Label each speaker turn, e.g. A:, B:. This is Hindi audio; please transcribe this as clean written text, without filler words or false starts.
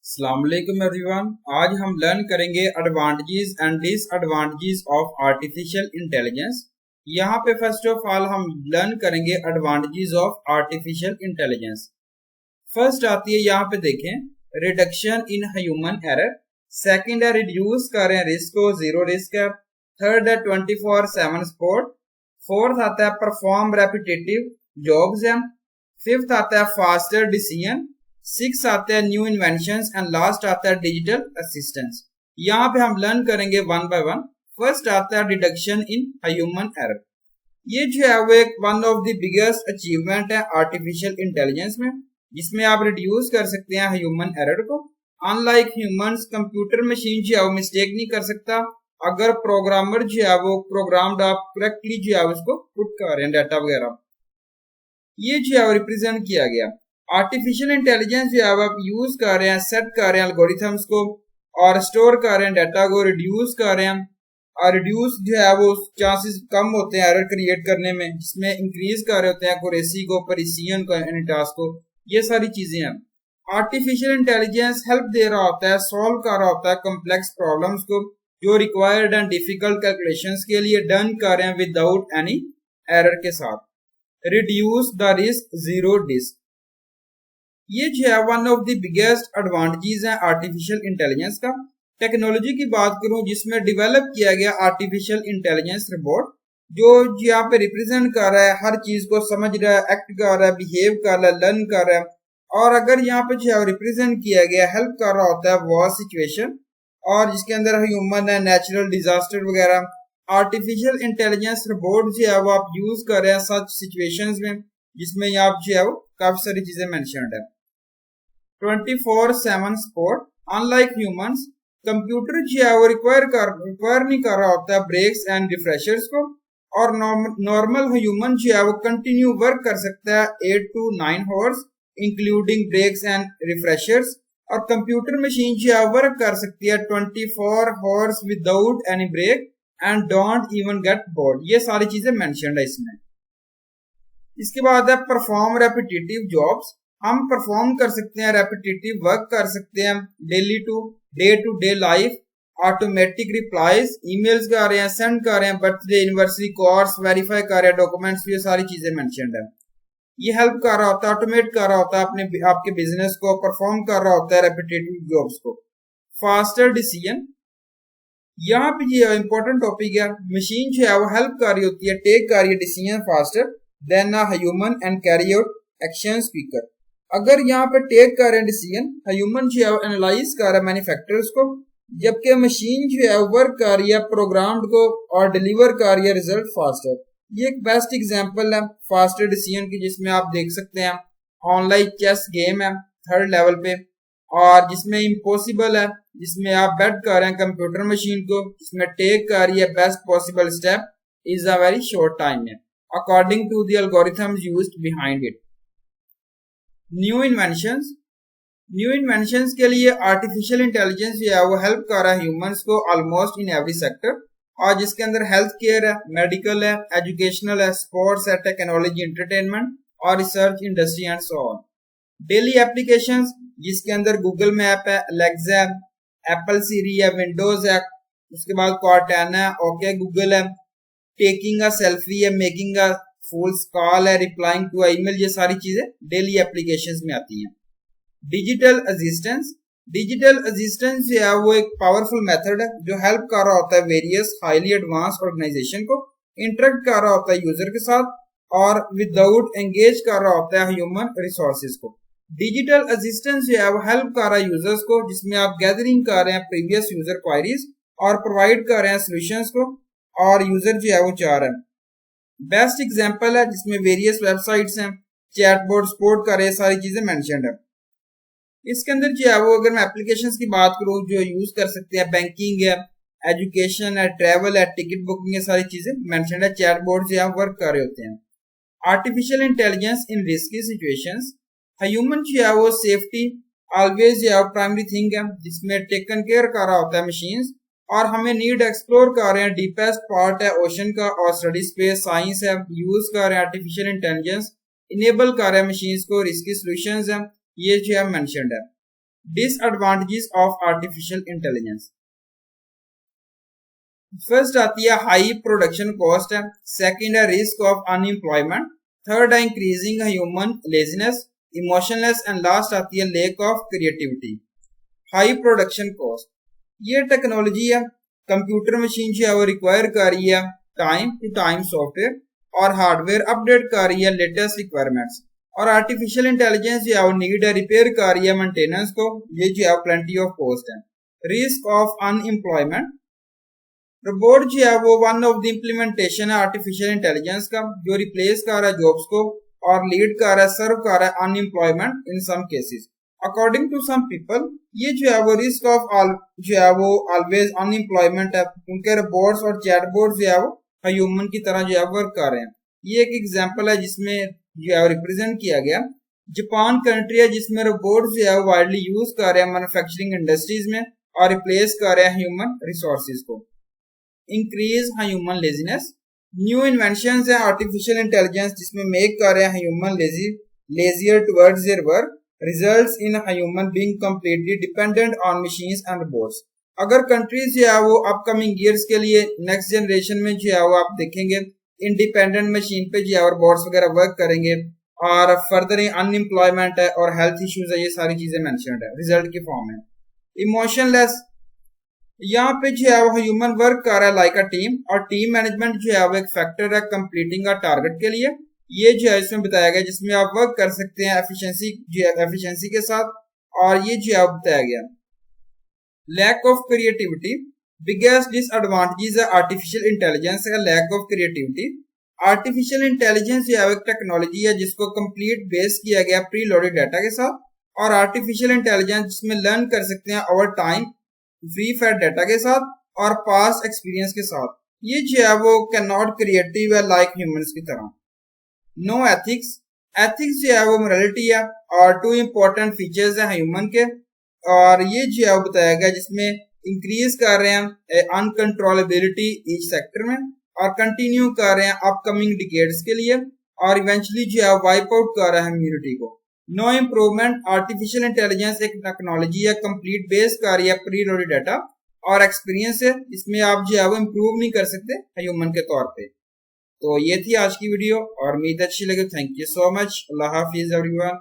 A: अस्सलाम वालेकुम एवरीवन। आज हम लर्न करेंगे advantages and disadvantages of artificial intelligence. यहाँ पे फर्स्ट ऑफ ऑल हम लर्न करेंगे advantages of artificial intelligence. First आती है, यहाँ पे देखें, reduction in human error. Second है रिड्यूस करें रिस्क को, जीरो रिस्क है। थर्ड है 24/7 सपोर्ट। फोर्थ आता है परफॉर्म रेपिटेटिव जॉब्स है। फिफ्थ आता है फास्टर डिसीजन। सिक्स आता है न्यू इन्वेंशंस एंड लास्ट आता है डिजिटल असिस्टेंस। यहाँ पे हम लर्न करेंगे वन बाय वन। फर्स्ट आता है रिडक्शन इन ह्यूमन एरर। ये जो है वो एक one of the biggest achievement है आर्टिफिशियल इंटेलिजेंस में, जिसमें आप रिड्यूस कर सकते हैं ह्यूमन एरर को। अनलाइक ह्यूमंस, कंप्यूटर मशीन जो है वो मिस्टेक नहीं कर सकता अगर प्रोग्रामर जो है वो प्रोग्राम्ड आप करेक्टली जो है उसको पुट कर रहे हैं डाटा वगैरह। ये जो है रिप्रेजेंट किया गया। आर्टिफिशियल इंटेलिजेंस जो है आप यूज कर रहे हैं, सेट कर रहे हैं एल्गोरिथम्स को और स्टोर कर रहे हैं डाटा को, रिड्यूस कर रहे हैं। और रिड्यूस जो है वो चांसेस कम होते हैं एरर क्रिएट करने में, जिसमें इंक्रीज कर रहे होते हैं एक्यूरेसी को, प्रिसीजन को, यानी टास्क को। ये सारी चीजें हैं। आर्टिफिशियल इंटेलिजेंस हेल्प दे रहा होता है, सॉल्व कर रहा होता है कॉम्प्लेक्स प्रॉब्लम्स को जो रिक्वायर्ड एंड डिफिकल्ट कैलकुलेशंस के लिए डन कर रहे हैं विदाउट एनी एरर के साथ। Reduce the risk, zero risk. ये जो है one of the biggest advantages है आर्टिफिशियल इंटेलिजेंस का। टेक्नोलॉजी की बात करूं जिसमें डेवलप किया गया आर्टिफिशियल इंटेलिजेंस रोबोट, जो यहाँ पे रिप्रेजेंट कर रहा है, हर चीज को समझ रहा है, एक्ट कर रहा है, बिहेव कर रहा है, लर्न कर रहा है। और अगर यहाँ पे जो है रिप्रेजेंट किया गया, हेल्प कर रहा होता है वॉर सिचुएशन, और जिसके अंदर ह्यूमन है, नेचुरल डिजास्टर वगैरह। आर्टिफिशियल इंटेलिजेंस रोबोट जो है वो आप यूज कर रहे हैं सच सिचुएशंस में, जिसमें आप जो है वो काफी सारी चीजें मेंशन्ड है। 24/7 सपोर्ट। अनलाइक ह्यूमंस, कंप्यूटर जो है वो रिक्वायर नहीं कर रहा होता है ब्रेक्स एंड रिफ्रेशर्स को, और नॉर्मल ह्यूमन जो है वो कंटिन्यू वर्क कर सकता है 8 to 9 hours including breaks and refreshers. और कंप्यूटर मशीन जो है वर्क कर सकती है 24 hours without any break and don't even get bored. ये सारी चीजें मेंशन्ड है इसमें। इसके बाद है परफॉर्म रेपिटेटिव जॉब्स। हम परफॉर्म कर सकते हैं, रेपिटेटिव वर्क कर सकते हैं, day to day life. Automatic replies, emails कर रहे हैं, सेंड कर रहे हैं, बर्थडे, एनिवर्सरी, कोर्स वेरीफाई कर रहे हैं, डॉक्यूमेंट्स, ये सारी चीजें मेंशन्ड है। ये हेल्प कर रहा होता है, ऑटोमेट कर रहा होता है अपने आपके बिजनेस को, परफॉर्म कर रहा होता है रेपिटेटिव जॉब्स को। फास्टर डिसीजन, यहाँ पे ये इंपॉर्टेंट टॉपिक है। मशीन जो है वो हेल्प कर रही होती है, टेक कर रही है decision faster than a human and carry out actions quicker. अगर यहाँ पे टेक कर रहे हैं डिसीजन, ह्यूमन जो है वो एनालाइज कर रहा है मैन्युफैक्चरर्स को, जबकि मशीन जो है वर्क कर रही है प्रोग्राम्ड को और डिलीवर कर रही है रिजल्ट फास्टर। ये एक बेस्ट एग्जांपल है फास्टर डिसीजन की, जिसमें आप देख सकते हैं ऑनलाइन चेस गेम है 3rd लेवल पे, और जिसमें इम्पॉसिबल है, जिसमें आप बेट कर रहे हैं कंप्यूटर मशीन को, जिसमें टेक कर रही है best possible step is a very short time में according to the algorithms used behind it. New inventions के लिए आर्टिफिशियल इंटेलिजेंस जो है वो हेल्प कर रहा है ह्यूमंस को ऑलमोस्ट इन एवरी सेक्टर, और जिसके अंदर हेल्थ केयर है, मेडिकल है, एजुकेशनल है, स्पोर्ट्स है, टेक्नोलॉजी, एंटरटेनमेंट और research industry and so on. Daily applications, जिसके अंदर गूगल मैप है, अलेक्सा है, एप्पल सीरी है, विंडोज है, उसके बाद कॉर्टेना है, ओके गूगल है, टेकिंग अ सेल्फी है, मेकिंग अ फूल्स कॉल है, रिप्लाइंग टू ईमेल, ये सारी चीजें डेली एप्लीकेशंस में आती हैं। डिजिटल असिस्टेंस जो है वो एक पावरफुल मेथड है जो हेल्प कर रहा होता है वेरियस हाईली एडवांस ऑर्गेनाइजेशन को, इंटरेक्ट कर रहा होता है यूजर के साथ और विदाउट एंगेज कर रहा होता है ह्यूमन रिसोर्सेज को। डिजिटल असिस्टेंस जो है वो हेल्प कर रहा है यूजर्स को, जिसमें आप गैदरिंग कर रहे हैं प्रीवियस यूजर क्वायरीज और प्रोवाइड कर रहे हैं सोल्यूशंस को, और यूजर जो है वो चाह रहे हैं। बेस्ट एग्जांपल है जिसमें वेरियस वेबसाइट्स हैं, चैटबॉट सपोर्ट कर रहे हैं, सारी चीजें मेंशन्ड है। इसके अंदर जो है वो अगर मैं एप्लीकेशंस की बात करूं जो यूज कर सकते हैं, बैंकिंग है, एजुकेशन है, ट्रैवल है, टिकट बुकिंग, ये सारी चीजें मेंशन्ड है। चैटबॉट जो है वर्क कर रहे होते हैं। आर्टिफिशियल इंटेलिजेंस इन रिस्की सिचुएशंस, ह्यूमन जो है वो सेफ्टी ऑलवेज जो है प्राइमरी थिंग है, जिसमें टेकन केयर कर रहा होता है मशीन्स, और हमें नीड एक्सप्लोर कर रहे हैं, डीपेस्ट पार्ट है ओशन का और स्टडी स्पेस साइंस है, यूज कर रहे हैं आर्टिफिशियल इंटेलिजेंस, इनेबल कर रहे हैं मशीन्स को, रिस्की सॉल्यूशंस है, ये जो है मेंशन्ड है। Disadvantages of artificial intelligence. First आती है हाई प्रोडक्शन कॉस्ट है, सेकंड है रिस्क ऑफ अनएम्प्लॉयमेंट, थर्ड है increasing human laziness, emotionless and last आती है lake of creativity. High production cost, ये टेक्नोलॉजी है कंप्यूटर मशीन जो है वो रिक्वायर कर रही है टाइम टू टाइम सॉफ्टवेयर और हार्डवेयर अपडेट कर रही है लेटेस्ट रिक्वायरमेंट्स, और आर्टिफिशियल इंटेलिजेंस जो है वो नीड है रिपेयर कर रही है मेंटेनेंस को, ये जो है प्लेंटी ऑफ कॉस्ट है। रिस्क ऑफ अनएम्प्लॉयमेंट, रोबोट जो है वो वन ऑफ द इम्प्लीमेंटेशन है आर्टिफिशियल इंटेलिजेंस का जो रिप्लेस कर रहा है जॉब्स को और लीड कर रहा है सर्व कर रहा है unemployment in some cases. According to some people ये जो है वो रिस्क ऑफ जो है वो ऑलवेज अनएम्प्लॉयमेंट है, उनके रोबोट्स और चैटबॉट जो है वो ह्यूमन की तरह जो है वर्क कर रहे हैं। ये एक एग्जांपल है जिसमें जो है रिप्रेजेंट किया गया। जापान कंट्री है जिसमें रोबोट जो है वाइडली यूज कर रहे हैं मैन्युफैक्चरिंग इंडस्ट्रीज में और रिप्लेस कर रहे हैं ह्यूमन रिसोर्सेज को। Increase human laziness, new inventions है आर्टिफिशियल इंटेलिजेंस जिसमें मेक कर रहे हैं human leisure towards their work, results in human being completely dependent on machines and robots. अगर कंट्रीज जो है वो अपकमिंग ईयर्स के लिए नेक्स्ट जनरेशन में जो है वो आप देखेंगे इंडिपेंडेंट मशीन पे जो है रोबोट्स वगैरह वर्क करेंगे और फर्दर अनएम्प्लॉयमेंट है और हेल्थ इश्यूज है, ये सारी चीजें मेंशन्ड है रिजल्ट की फॉर्म में। इमोशनलेस, यहाँ पे जो है वो ह्यूमन वर्क कर रहा है लाइक अ टीम और टीम मैनेजमेंट जो है वो एक फैक्टर है कंप्लीटिंग अ टारगेट के लिए। ये जो है इसमें बताया गया जिसमें आप वर्क कर सकते हैं एफिशिएंसी के साथ, और ये जो है बताया गया। Lack of creativity, biggest disadvantages है आर्टिफिशियल इंटेलिजेंस का lack of creativity. Artificial intelligence जो है एक टेक्नोलॉजी है जिसको कंप्लीट बेस किया गया प्री लोडेड डाटा के साथ, और आर्टिफिशियल इंटेलिजेंस जिसमें लर्न कर सकते हैं over time free fed data के साथ और पास्ट एक्सपीरियंस के साथ। ये जो है वो कैन नॉट क्रिएटिव है लाइक ह्यूमंस की तरह। नो एथिक्स, एथिक्स जो है वो मोरालिटी है और टू इंपॉर्टेंट फीचर्स है ह्यूमन के, और ये जो है वो बताया गया जिसमें इंक्रीज कर रहे हैं अनकंट्रोलेबिलिटी ईच सेक्टर में और कंटिन्यू कर रहे हैं अपकमिंग डिकेड्स के लिए, और इवेंचुअली जो है वाइप आउट कर रहा है ह्यूमैनिटी को। नो इम्प्रूवमेंट, आर्टिफिशियल इंटेलिजेंस एक टेक्नोलॉजी है कंप्लीट बेस कर रही है प्री लोडेड डाटा और एक्सपीरियंस है, इसमें आप जो है वो इम्प्रूव नहीं कर सकते ह्यूमन के तौर पे। तो ये थी आज की वीडियो और उम्मीद अच्छी लगे। Thank you so much. Allah Hafiz everyone.